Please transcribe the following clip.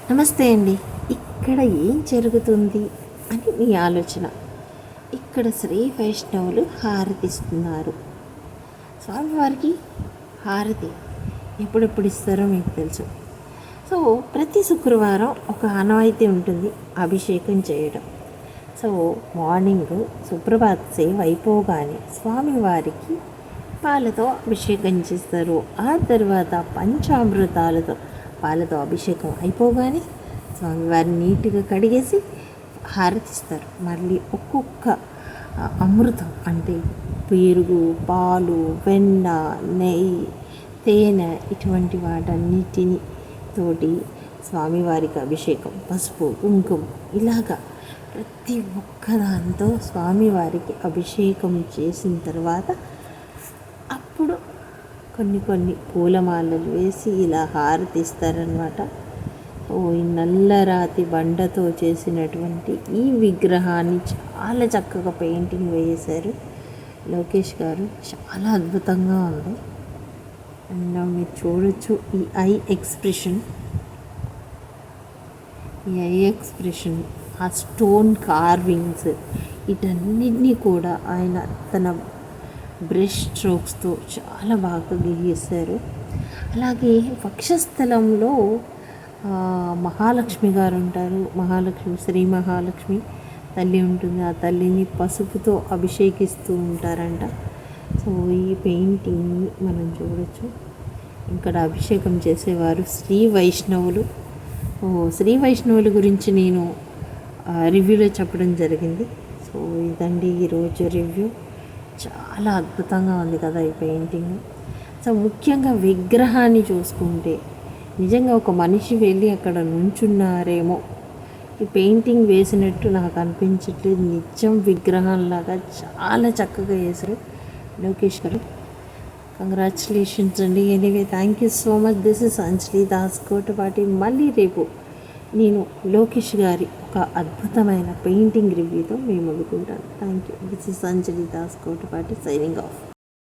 నమస్తే అండి. ఇక్కడ ఏం జరుగుతుంది అని మీ ఆలోచన. ఇక్కడ శ్రీ వైష్ణవులు హారతిస్తున్నారు. స్వామివారికి హారతి ఎప్పుడెప్పుడు ఇస్తారో మీకు తెలుసు. సో ప్రతి శుక్రవారం ఒక ఆనవాయితీ ఉంటుంది, అభిషేకం చేయడం. సో మార్నింగ్ సుప్రభాత సేవ అయిపోగానే స్వామివారికి పాలతో అభిషేకం చేస్తారు. ఆ తర్వాత పంచామృతాలతో పాలతో అభిషేకం అయిపోగానే స్వామివారిని నీట్గా కడిగేసి హారతిస్తారు. మళ్ళీ ఒక్కొక్క అమృతం అంటే పెరుగు, పాలు, వెన్న, నెయ్యి, తేనె ఇటువంటి వాటన్నిటిని తోటి స్వామివారికి అభిషేకం, పసుపు, కుంకుమ ఇలాగా ప్రతి ఒక్కదాంతో స్వామివారికి అభిషేకం చేసిన తర్వాత అప్పుడు కొన్ని పూలమాలలు వేసి ఇలా హారతిస్తారనమాట. ఈ నల్లరాతి బండతో చేసినటువంటి ఈ విగ్రహాన్ని చాలా చక్కగా పెయింటింగ్ వేశారు లోకేష్ గారు. చాలా అద్భుతంగా ఉంది. అండ్ మీరు చూడొచ్చు ఈ ఐ ఎక్స్ప్రెషన్, ఆ స్టోన్ కార్వింగ్స్ వీటన్నిటినీ కూడా ఆయన తన బ్రష్ స్ట్రోక్స్తో చాలా బాగా గీశారు. అలాగే వక్షస్థలంలో మహాలక్ష్మి గారు ఉంటారు. శ్రీ మహాలక్ష్మి తల్లి ఉంటుంది. ఆ తల్లిని పసుపుతో అభిషేకిస్తూ ఉంటారంట. సో ఈ పెయింటింగ్ని మనం చూడొచ్చు. ఇక్కడ అభిషేకం చేసేవారు శ్రీ వైష్ణవులు. శ్రీ వైష్ణవుల గురించి నేను రివ్యూలో చెప్పడం జరిగింది. సో ఇదండి ఈరోజు రివ్యూ. చాలా అద్భుతంగా ఉంది కదా ఈ పెయింటింగ్. సో ముఖ్యంగా విగ్రహాన్ని చూసుకుంటే నిజంగా ఒక మనిషి వెళ్ళి అక్కడ నుంచున్నారేమో, ఈ పెయింటింగ్ వేసినట్టు నాకు అనిపించట్లేదు. నిజం విగ్రహంలాగా చాలా చక్కగా వేశారు లోకేష్ గారు. కంగ్రాచులేషన్స్ అండి. Anyway thank you so much. This is Anjali Das Kotapati. మళ్ళీ రేపు నేను లోకేష్ గారి ఒక అద్భుతమైన పెయింటింగ్ రివ్యూతో మేము ముందుకుంటాను. Thank you. This is Anjali Das Kotapati signing of.